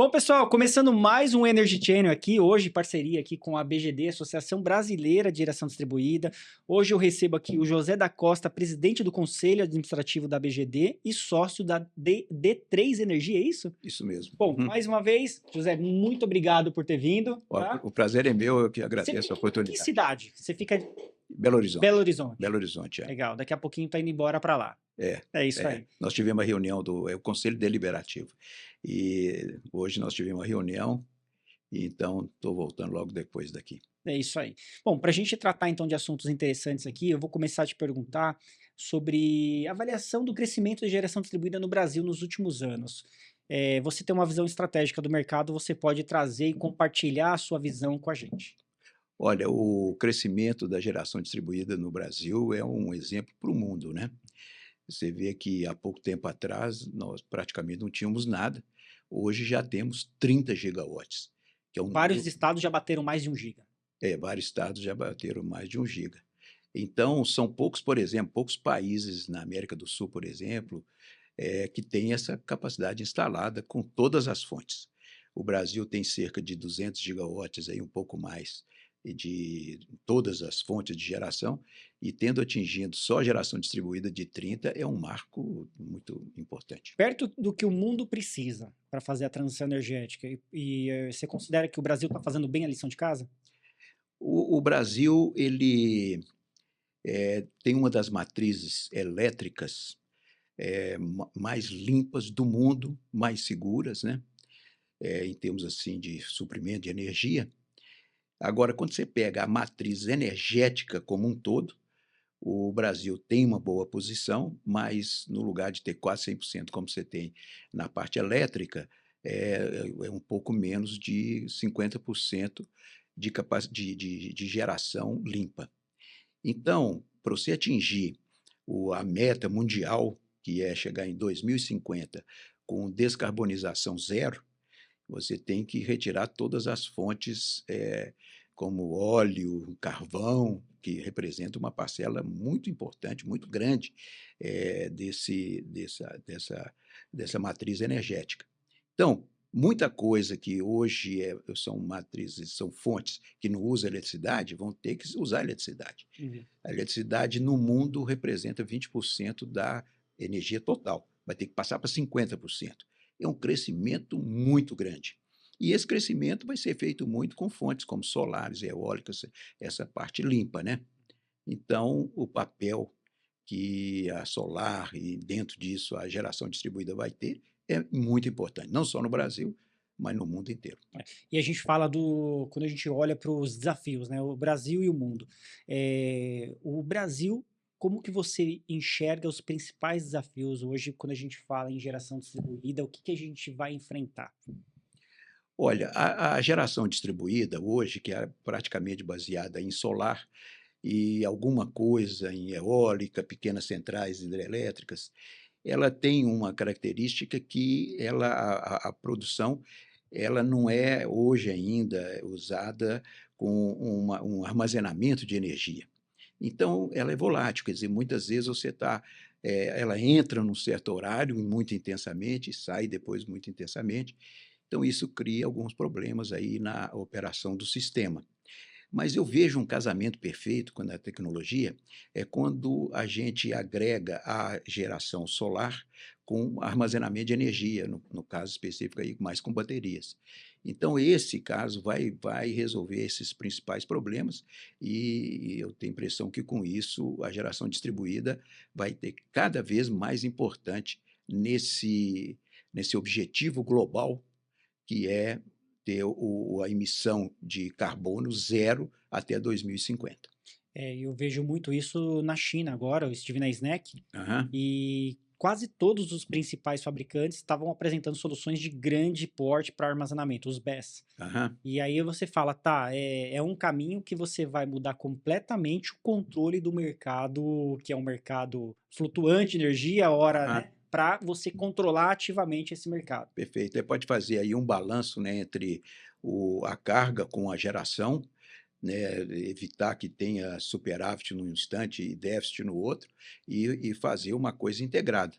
Bom, pessoal, começando mais um Energy Channel aqui, hoje parceria aqui com a BGD, Associação Brasileira de Geração Distribuída. Hoje eu recebo aqui o José da Costa, presidente do Conselho Administrativo da BGD e sócio da D3 Energia, é isso? Isso mesmo. Bom, mais uma vez, José, muito obrigado por ter vindo. Tá? O prazer é meu, eu que Você agradeço a fica em que oportunidade. cidade? Você fica em Belo Horizonte. Belo Horizonte. Belo Horizonte, é. Legal, daqui a pouquinho tá indo embora para lá. É isso aí. Nós tivemos uma reunião do Conselho Deliberativo. E hoje nós tivemos uma reunião, e então estou voltando logo depois daqui. É isso aí. Bom, para a gente tratar então de assuntos interessantes aqui, eu vou começar a te perguntar sobre a avaliação do crescimento da geração distribuída no Brasil nos últimos anos. Você tem uma visão estratégica do mercado, você pode trazer e compartilhar a sua visão com a gente. Olha, o crescimento da geração distribuída no Brasil é um exemplo para o mundo, né? Você vê que há pouco tempo atrás nós praticamente não tínhamos nada, hoje já temos 30 gigawatts, que é um Vários número. estados já bateram mais de 1 giga. Vários estados já bateram mais de 1 giga. Então, são poucos, por exemplo, poucos países na América do Sul, por exemplo, que têm essa capacidade instalada com todas as fontes. O Brasil tem cerca de 200 gigawatts, aí, um pouco mais, de todas as fontes de geração, e tendo atingido só a geração distribuída de 30, é um marco muito importante. Perto do que o mundo precisa para fazer a transição energética, você considera que o Brasil está fazendo bem a lição de casa? O Brasil, ele tem uma das matrizes elétricas mais limpas do mundo, mais seguras, né? Em termos assim de suprimento de energia. Agora, quando você pega a matriz energética como um todo, o Brasil tem uma boa posição, mas no lugar de ter quase 100% como você tem na parte elétrica, é um pouco menos de 50% de geração limpa. Então, para você atingir a meta mundial, que é chegar em 2050 com descarbonização zero, você tem que retirar todas as fontes, como óleo, carvão, que representa uma parcela muito importante, muito grande, dessa matriz energética. Então, muita coisa que hoje são matrizes, são fontes que não usam eletricidade, vão ter que usar eletricidade. Uhum. A eletricidade no mundo representa 20% da energia total, vai ter que passar para 50%. É um crescimento muito grande. E esse crescimento vai ser feito muito com fontes como solares, eólicas, essa parte limpa, né? Então, o papel que a solar e dentro disso a geração distribuída vai ter é muito importante, não só no Brasil, mas no mundo inteiro. E a gente fala quando a gente olha para os desafios, né? O Brasil e o mundo. O Brasil, como que você enxerga os principais desafios hoje quando a gente fala em geração distribuída? O que a gente vai enfrentar? Olha, a geração distribuída hoje, que é praticamente baseada em solar e alguma coisa em eólica, pequenas centrais hidrelétricas, ela tem uma característica que a produção ela não é hoje ainda usada com um armazenamento de energia. Então, ela é volátil, quer dizer, muitas vezes ela entra num certo horário muito intensamente e sai depois muito intensamente. Então, isso cria alguns problemas aí na operação do sistema. Mas eu vejo um casamento perfeito com a tecnologia, é quando a gente agrega a geração solar com armazenamento de energia, no caso específico aí, mais com baterias. Então, esse caso vai resolver esses principais problemas e eu tenho a impressão que, com isso, a geração distribuída vai ter cada vez mais importante nesse objetivo global, que é ter a emissão de carbono zero até 2050. Eu vejo muito isso na China agora. Eu estive na SNEC Aham, e quase todos os principais fabricantes estavam apresentando soluções de grande porte para armazenamento, os BESS. aham, E aí você fala, tá, é um caminho que você vai mudar completamente o controle do mercado, que é um mercado flutuante de energia, hora, aham. né? Para você controlar ativamente esse mercado. Perfeito. Pode fazer aí um balanço, né, entre a carga com a geração, né, evitar que tenha superávit num instante e déficit no outro, e fazer uma coisa integrada.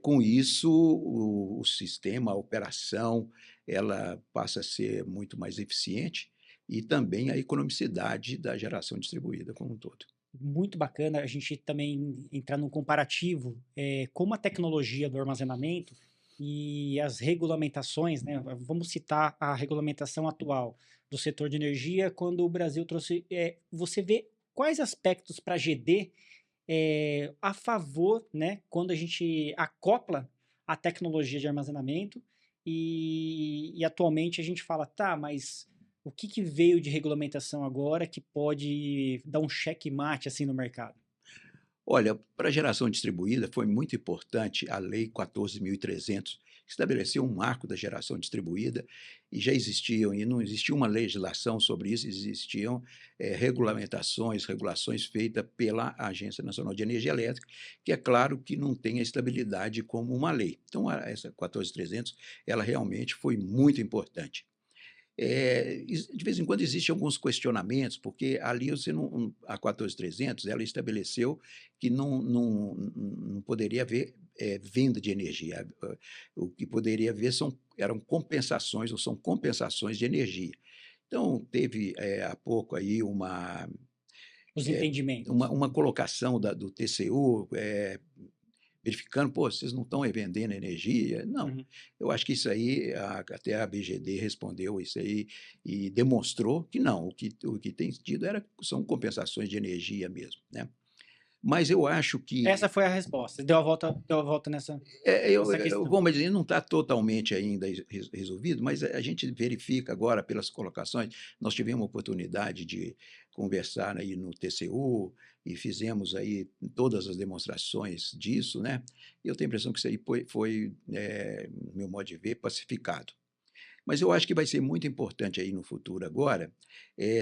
Com isso, o sistema, a operação, ela passa a ser muito mais eficiente e também a economicidade da geração distribuída como um todo. Muito bacana a gente também entrar num comparativo, como a tecnologia do armazenamento e as regulamentações, né, vamos citar a regulamentação atual do setor de energia, quando o Brasil trouxe, você vê quais aspectos para GD, a favor, né, quando a gente acopla a tecnologia de armazenamento e atualmente a gente fala, tá, mas o que que veio de regulamentação agora que pode dar um checkmate assim no mercado? Olha, para a geração distribuída foi muito importante a Lei 14.300, que estabeleceu um marco da geração distribuída, e já existiam, e não existia uma legislação sobre isso, existiam regulamentações, regulações feitas pela Agência Nacional de Energia Elétrica, que é claro que não tem a estabilidade como uma lei. Então, essa 14.300, ela realmente foi muito importante. De vez em quando existem alguns questionamentos, porque ali você não, a 14.300 ela estabeleceu que não poderia haver venda de energia. O que poderia haver eram compensações, ou são compensações de energia. Então, teve há pouco aí Os eh, entendimentos. uma colocação do TCU, verificando, pô, vocês não estão vendendo energia. Não, Uhum. eu acho que isso aí, até a BGD respondeu isso aí e demonstrou que não, o que tem tido são compensações de energia mesmo, né. Mas eu acho Essa que foi a resposta, deu a volta nessa questão. vamos dizer, não está totalmente ainda resolvido, mas a gente verifica agora pelas colocações. Nós tivemos a oportunidade de conversar aí no TCU e fizemos aí todas as demonstrações disso, né? E eu tenho a impressão que isso aí no meu modo de ver, pacificado. Mas eu acho que vai ser muito importante aí no futuro agora,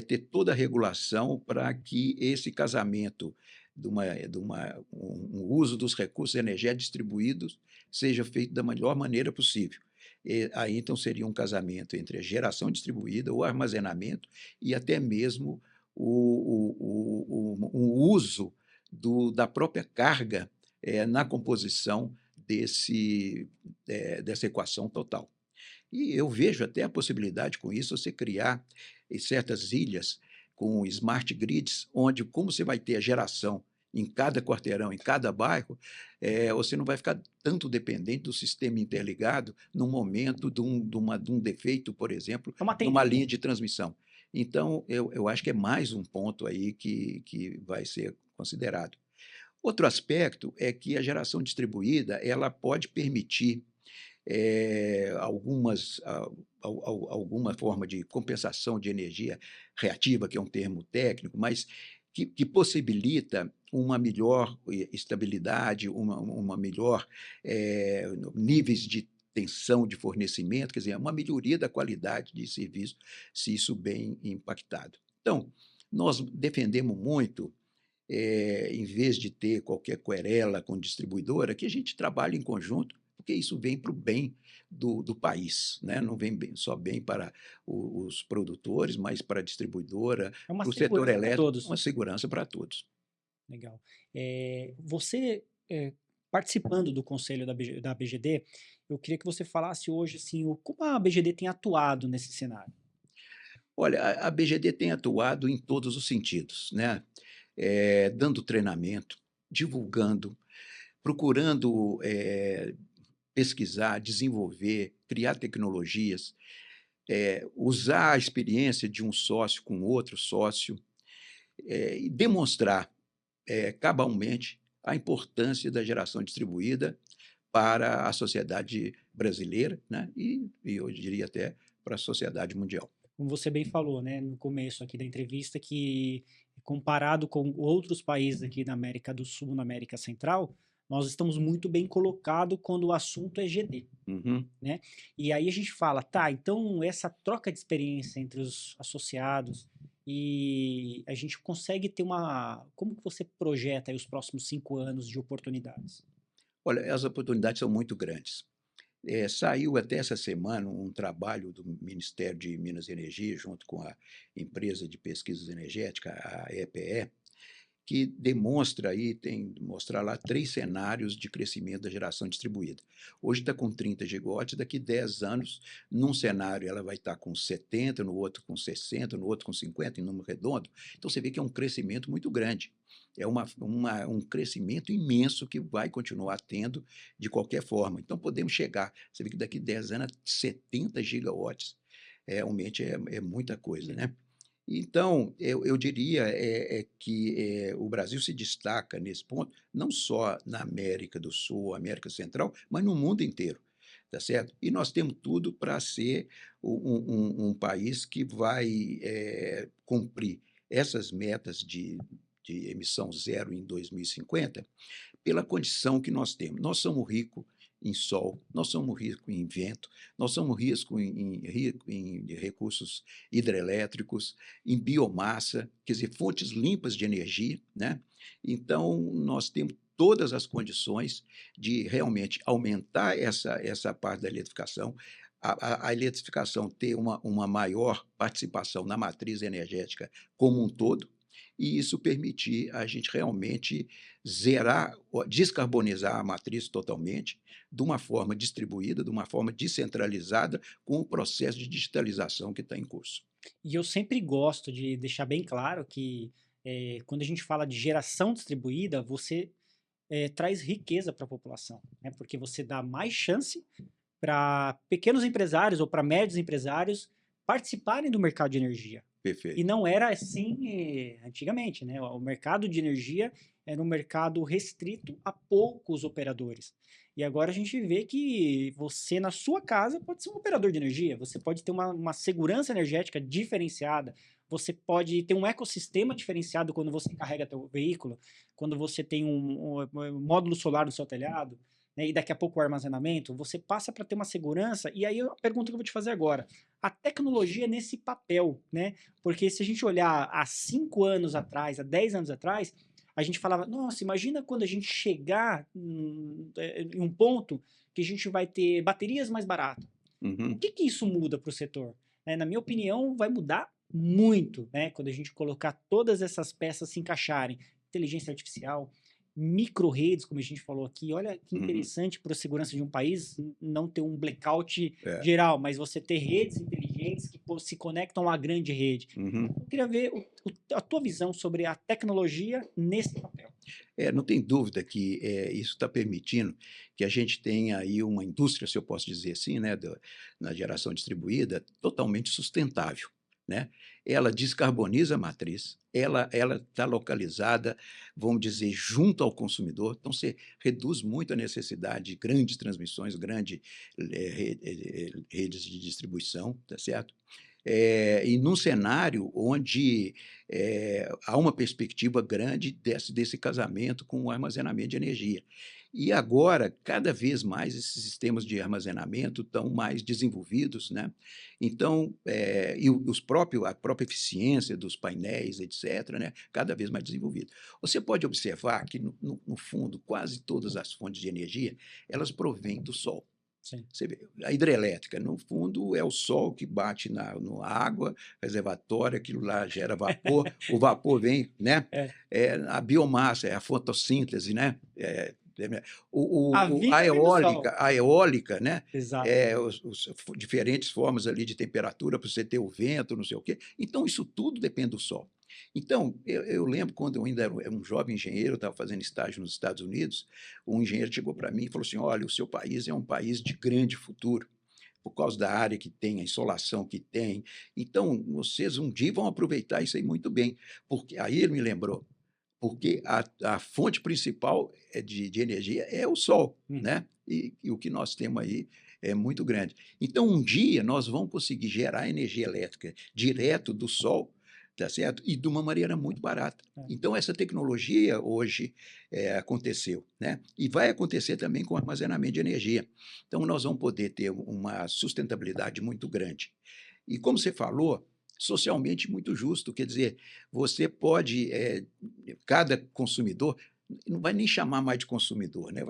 ter toda a regulação para que esse casamento um uso dos recursos energéticos distribuídos seja feito da melhor maneira possível. Aí então seria um casamento entre a geração distribuída, o armazenamento e até mesmo o uso da própria carga, na composição dessa equação total. E eu vejo até a possibilidade com isso você criar certas ilhas com smart grids, onde como você vai ter a geração em cada quarteirão, em cada bairro, você não vai ficar tanto dependente do sistema interligado no momento de um defeito, por exemplo, É uma numa linha tendência. de transmissão. Então, eu acho que é mais um ponto aí que vai ser considerado. Outro aspecto é que a geração distribuída ela pode permitir alguma forma de compensação de energia reativa, que é um termo técnico, mas que possibilita uma melhor estabilidade, uma melhor níveis de tensão de fornecimento, quer dizer, uma melhoria da qualidade de serviço, se isso bem impactado. Então, nós defendemos muito, em vez de ter qualquer querela com distribuidora, que a gente trabalhe em conjunto, porque isso vem para o bem do país, né? Não vem só bem para os produtores, mas para a distribuidora, É uma para o setor segurança para elétrico, todos. uma segurança para todos. Legal. Você, participando do conselho da BGD, eu queria que você falasse hoje, assim, como a BGD tem atuado nesse cenário? Olha, a BGD tem atuado em todos os sentidos, né? Dando treinamento, divulgando, procurando pesquisar, desenvolver, criar tecnologias, usar a experiência de um sócio com outro sócio, e demonstrar, cabalmente, a importância da geração distribuída para a sociedade brasileira, né, e eu diria até para a sociedade mundial. Como você bem falou, né, no começo aqui da entrevista, que comparado com outros países aqui na América do Sul, na América Central, nós estamos muito bem colocados quando o assunto é GD, Uhum. né? E aí a gente fala, tá, então essa troca de experiência entre os associados e a gente consegue ter uma... Como que você projeta aí os próximos 5 anos de oportunidades? Olha, as oportunidades são muito grandes. Saiu até essa semana um trabalho do Ministério de Minas e Energia, junto com a empresa de pesquisas energéticas, a EPE, que demonstra aí, tem mostrar lá 3 cenários de crescimento da geração distribuída. Hoje está com 30 gigawatts, daqui 10 anos, num cenário ela vai estar com 70, no outro com 60, no outro com 50, em número redondo. Então você vê que é um crescimento muito grande. É um crescimento imenso que vai continuar tendo de qualquer forma. Então podemos chegar, você vê que daqui 10 anos, a 70 gigawatts. Realmente é muita coisa, né? Então, eu diria que o Brasil se destaca nesse ponto, não só na América do Sul, América Central, mas no mundo inteiro, tá certo? E nós temos tudo para ser um país que vai cumprir essas metas de emissão zero em 2050 pela condição que nós temos. Nós somos ricos em sol, nós somos ricos em vento, nós somos ricos em recursos hidrelétricos, em biomassa, quer dizer, fontes limpas de energia, né? Então, nós temos todas as condições de realmente aumentar essa parte da eletrificação, a eletrificação ter uma maior participação na matriz energética como um todo, e isso permitir a gente realmente zerar, descarbonizar a matriz totalmente, de uma forma distribuída, de uma forma descentralizada, com o processo de digitalização que está em curso. E eu sempre gosto de deixar bem claro que quando a gente fala de geração distribuída, você traz riqueza para a população, né? Porque você dá mais chance para pequenos empresários ou para médios empresários participarem do mercado de energia. E Perfeito. não era assim antigamente, né? O mercado de energia era um mercado restrito a poucos operadores. E agora a gente vê que você, na sua casa, pode ser um operador de energia, você pode ter uma segurança energética diferenciada, você pode ter um ecossistema diferenciado quando você carrega seu veículo, quando você tem um módulo solar no seu telhado, né, e daqui a pouco o armazenamento, você passa para ter uma segurança. E aí a pergunta que eu vou te fazer agora, a tecnologia nesse papel, né? Porque se a gente olhar há 5 anos atrás, há 10 anos atrás, a gente falava, nossa, imagina quando a gente chegar em um ponto que a gente vai ter baterias mais baratas. O Uhum. que que isso muda para o setor? Na minha opinião, vai mudar muito, né? Quando a gente colocar todas essas peças se encaixarem. Inteligência artificial, micro-redes, como a gente falou aqui. Olha que Uhum. interessante para a segurança de um país não ter um blackout É. geral, mas você ter redes inteligentes que se conectam à grande rede. Uhum. Eu queria ver a tua visão sobre a tecnologia nesse papel. Não tem dúvida que isso está permitindo que a gente tenha aí uma indústria, se eu posso dizer assim, né, na geração distribuída, totalmente sustentável, né? Ela descarboniza a matriz, ela está localizada, vamos dizer, junto ao consumidor, então você reduz muito a necessidade de grandes transmissões, grandes redes de distribuição, tá certo? E num cenário onde há uma perspectiva grande desse casamento com o armazenamento de energia. E agora, cada vez mais, esses sistemas de armazenamento estão mais desenvolvidos, né? Então, a própria eficiência dos painéis, etc., né? Cada vez mais desenvolvida. Você pode observar que, no fundo, quase todas as fontes de energia, elas provêm do sol. Sim. Você vê, a hidrelétrica, no fundo, é o sol que bate na água, reservatório, aquilo lá gera vapor, o vapor vem, né? É. A biomassa, é a fotossíntese, né? A vida vem do sol. A eólica, né? Exato. Diferentes formas ali de temperatura para você ter o vento, não sei o quê. Então, isso tudo depende do sol. Então, eu lembro quando eu ainda era um jovem engenheiro, estava fazendo estágio nos Estados Unidos, um engenheiro chegou para mim e falou assim: olha, o seu país é um país de grande futuro, por causa da área que tem, a insolação que tem. Então, vocês um dia vão aproveitar isso aí muito bem. Porque aí ele me lembrou, porque a fonte principal de energia é o sol, Uhum. né? E o que nós temos aí é muito grande. Então, um dia nós vamos conseguir gerar energia elétrica direto do sol, tá certo? E de uma maneira muito barata. É. Então, essa tecnologia hoje aconteceu, né? E vai acontecer também com o armazenamento de energia. Então, nós vamos poder ter uma sustentabilidade muito grande. E como você falou, socialmente muito justo, quer dizer, você pode, cada consumidor, não vai nem chamar mais de consumidor, né?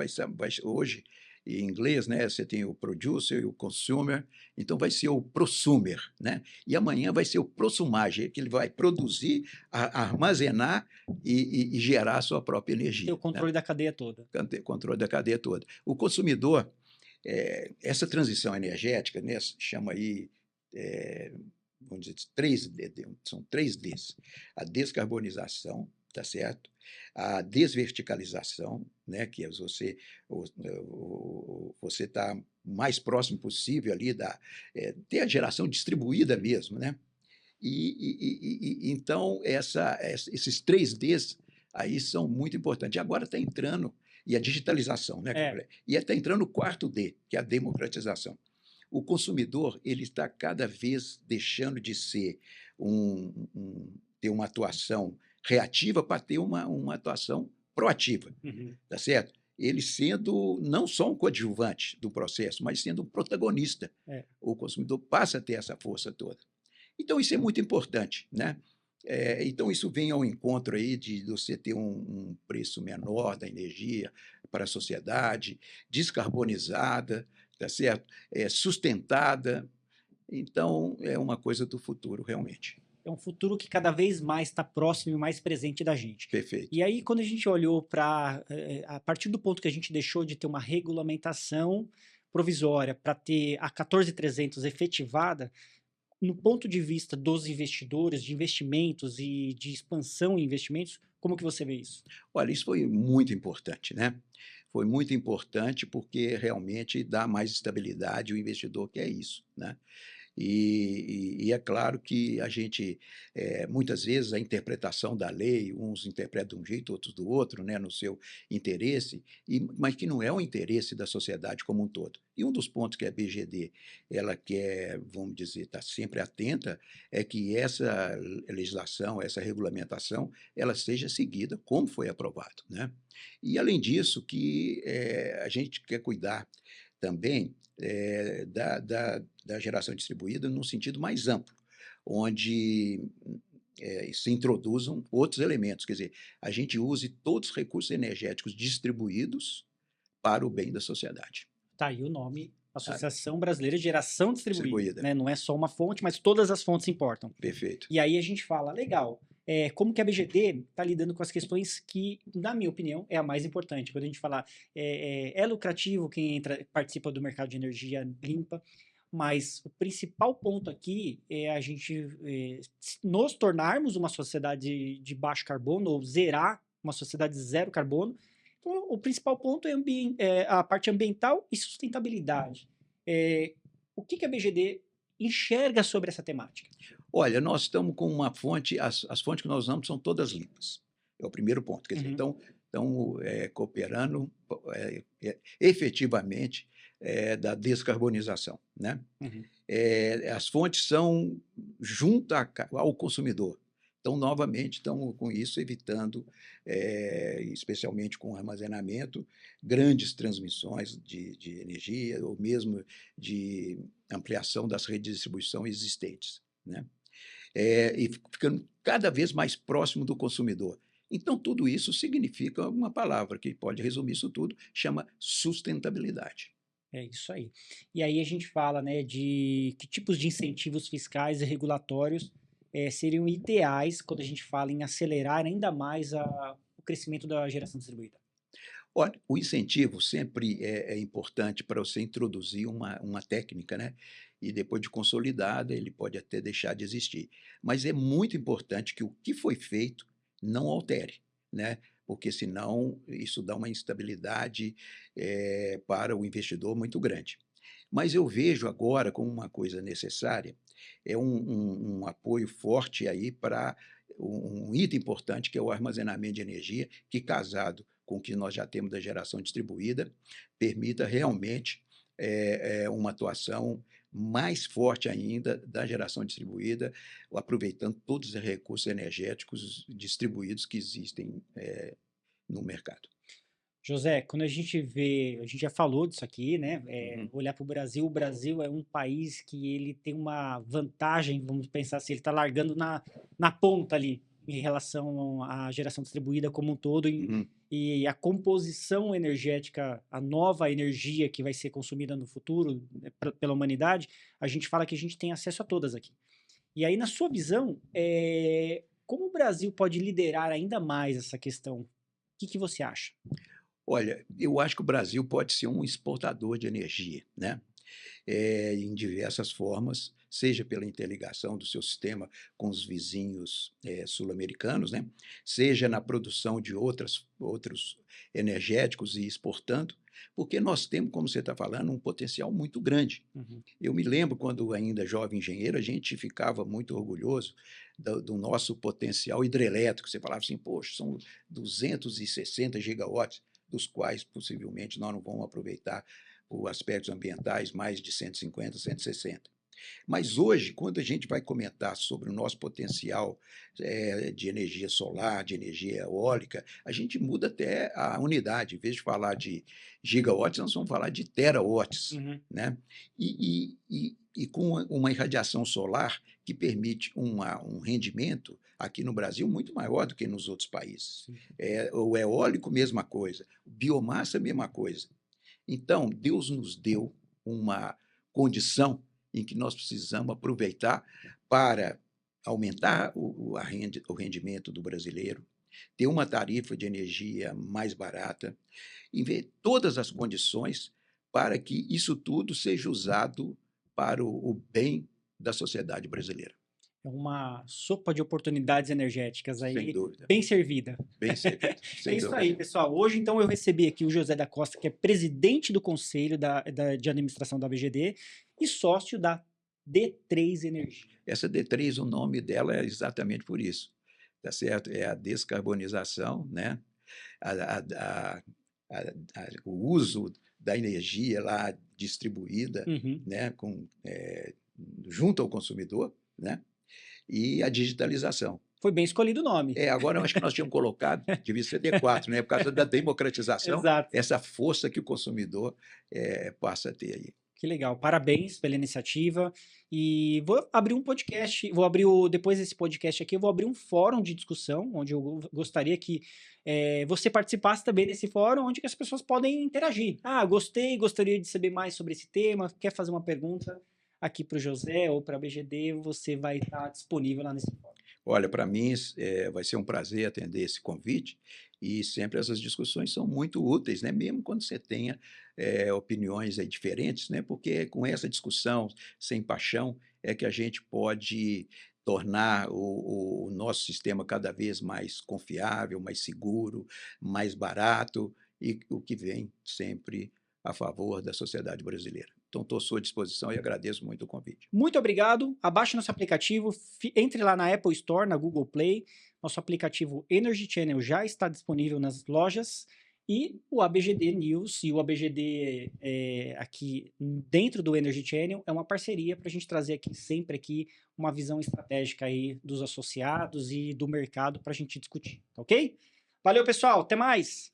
Hoje, em inglês, né? Você tem o producer e o consumer, então vai ser o prosumer, né? E amanhã vai ser o prosumagem, que ele vai produzir, armazenar e gerar a sua própria Ter o energia, né? controle da cadeia toda. Controle da cadeia toda. O consumidor, essa transição energética, né, chama aí, vamos dizer, são 3 Ds. A descarbonização, tá certo? A desverticalização, né, que é você está mais próximo possível ali ter a geração distribuída mesmo, né? Então, esses 3 Ds aí são muito importantes. E agora está entrando, e a digitalização, né, que eu É, falei, e está entrando o 4D, que é a democratização. O consumidor ele está cada vez deixando de ser ter uma atuação reativa para ter uma atuação proativa, uhum. tá certo? Ele sendo não só um coadjuvante do processo, mas sendo um protagonista. É. O consumidor passa a ter essa força toda. Então, isso é muito importante, né? Então, isso vem ao encontro aí de você ter um preço menor da energia para a sociedade, descarbonizada, tá certo? Sustentada. Então, é uma coisa do futuro, realmente. É um futuro que cada vez mais está próximo e mais presente da gente. Perfeito. E aí, quando a gente olhou para, a partir do ponto que a gente deixou de ter uma regulamentação provisória para ter a 14.300 efetivada, no ponto de vista dos investidores, de investimentos e de expansão em investimentos, como que você vê isso? Olha, isso foi muito importante, né? Foi muito importante porque realmente dá mais estabilidade, o investidor quer isso, né? É claro que a gente, muitas vezes, a interpretação da lei, uns interpretam de um jeito, outros do outro, né, no seu interesse, mas que não é o interesse da sociedade como um todo. E um dos pontos que a BGD ela quer, vamos dizer, está sempre atenta, é que essa legislação, essa regulamentação, ela seja seguida como foi aprovado, né? E, além disso, que a gente quer cuidar também da geração distribuída num sentido mais amplo, onde se introduzam outros elementos, quer dizer, a gente use todos os recursos energéticos distribuídos para o bem da sociedade. Tá aí o nome, Ah, Associação Brasileira de Geração Distribuída, distribuída, né? Não é só uma fonte, mas todas as fontes importam. perfeito. E aí a gente fala, legal, como que a BGD está lidando com as questões que, na minha opinião, é a mais importante. Quando a gente fala, é lucrativo quem participa do mercado de energia limpa, mas o principal ponto aqui é a gente nos tornarmos uma sociedade de baixo carbono ou zerar uma sociedade zero carbono. Então, o principal ponto é a parte ambiental e sustentabilidade. O que a BGD enxerga sobre essa temática? Olha, nós estamos com uma fonte, as fontes que nós usamos são todas limpas. É o primeiro ponto. Quer dizer, Uhum. então, estão cooperando efetivamente da descarbonização, né? Uhum. As fontes são junto ao consumidor. Então, novamente, estão com isso evitando, especialmente com o armazenamento, grandes transmissões de energia ou mesmo de ampliação das redes de distribuição existentes, né? E ficando cada vez mais próximo do consumidor. Então, tudo isso significa uma palavra que pode resumir isso tudo, chama sustentabilidade. É isso aí. E aí a gente fala, né, de que tipos de incentivos fiscais e regulatórios seriam ideais quando a gente fala em acelerar ainda mais o crescimento da geração distribuída. Olha, o incentivo sempre é importante para você introduzir uma técnica, né? E depois de consolidada, ele pode até deixar de existir. Mas é muito importante que o que foi feito não altere, né? Porque senão isso dá uma instabilidade para o investidor muito grande. Mas eu vejo agora como uma coisa necessária, é um apoio forte aí para um item importante que é o armazenamento de energia, que casado com o que nós já temos da geração distribuída, permita realmente uma atuação mais forte ainda da geração distribuída, aproveitando todos os recursos energéticos distribuídos que existem no mercado. José, quando a gente vê, a gente já falou disso aqui, né? Uhum. Olhar para o Brasil é um país que ele tem uma vantagem, vamos pensar assim, ele está largando na ponta ali, em relação à geração distribuída como um todo Uhum. e a composição energética, a nova energia que vai ser consumida no futuro, né, pela humanidade, a gente fala que a gente tem acesso a todas aqui. E aí, na sua visão, como o Brasil pode liderar ainda mais essa questão? O que você acha? Olha, eu acho que o Brasil pode ser um exportador de energia, né? Em diversas formas, seja pela interligação do seu sistema com os vizinhos, sul-americanos, né, seja na produção de outros energéticos e exportando, porque nós temos, como você está falando, um potencial muito grande. Uhum. Eu me lembro quando ainda jovem engenheiro, a gente ficava muito orgulhoso do nosso potencial hidrelétrico. Você falava assim: "Poxa, são 260 gigawatts", dos quais possivelmente nós não vamos aproveitar os aspectos ambientais, mais de 150, 160. Mas hoje, quando a gente vai comentar sobre o nosso potencial, de energia solar, de energia eólica, a gente muda até a unidade. Em vez de falar de gigawatts, nós vamos falar de terawatts, Uhum. né. E com uma irradiação solar que permite um rendimento aqui no Brasil muito maior do que nos outros países. Sim. O eólico, mesma coisa, biomassa, mesma coisa. Então, Deus nos deu uma condição em que nós precisamos aproveitar para aumentar o rendimento do brasileiro, ter uma tarifa de energia mais barata, e ver todas as condições para que isso tudo seja usado para o bem da sociedade brasileira. É uma sopa de oportunidades energéticas Sem aí, dúvida, bem servida. bem servido, É sem isso dúvida. aí, pessoal. Hoje, então, eu recebi aqui o José da Costa, que é presidente do conselho de administração da BGD e sócio da D3 Energia. Essa D3, o nome dela é exatamente por isso, tá certo? É a descarbonização, né? a, a, a, o uso da energia lá distribuída, Uhum. né, junto ao consumidor, né, e a digitalização. Foi bem escolhido o nome. Agora eu acho que nós tínhamos colocado, devia ser D4, né, por causa da democratização, Exato. essa força que o consumidor passa a ter aí. Que legal. Parabéns pela iniciativa. E vou abrir um podcast, depois desse podcast aqui, eu vou abrir um fórum de discussão, onde eu gostaria que você participasse também desse fórum, onde que as pessoas podem interagir. Ah, gostei, gostaria de saber mais sobre esse tema, quer fazer uma pergunta aqui para o José ou para a BGD, você vai estar disponível lá nesse fórum. Olha, para mim, vai ser um prazer atender esse convite e sempre essas discussões são muito úteis, né? Mesmo quando você tenha opiniões aí diferentes, né? Porque com essa discussão sem paixão é que a gente pode tornar o nosso sistema cada vez mais confiável, mais seguro, mais barato e o que vem sempre a favor da sociedade brasileira. Então, estou à sua disposição e agradeço muito o convite. Muito obrigado. Abaixe nosso aplicativo, entre lá na Apple Store, na Google Play. Nosso aplicativo Energy Channel já está disponível nas lojas. E o ABGD News e o ABGD aqui dentro do Energy Channel é uma parceria para a gente trazer aqui sempre aqui uma visão estratégica aí dos associados e do mercado para a gente discutir, tá ok? Valeu, pessoal. Até mais!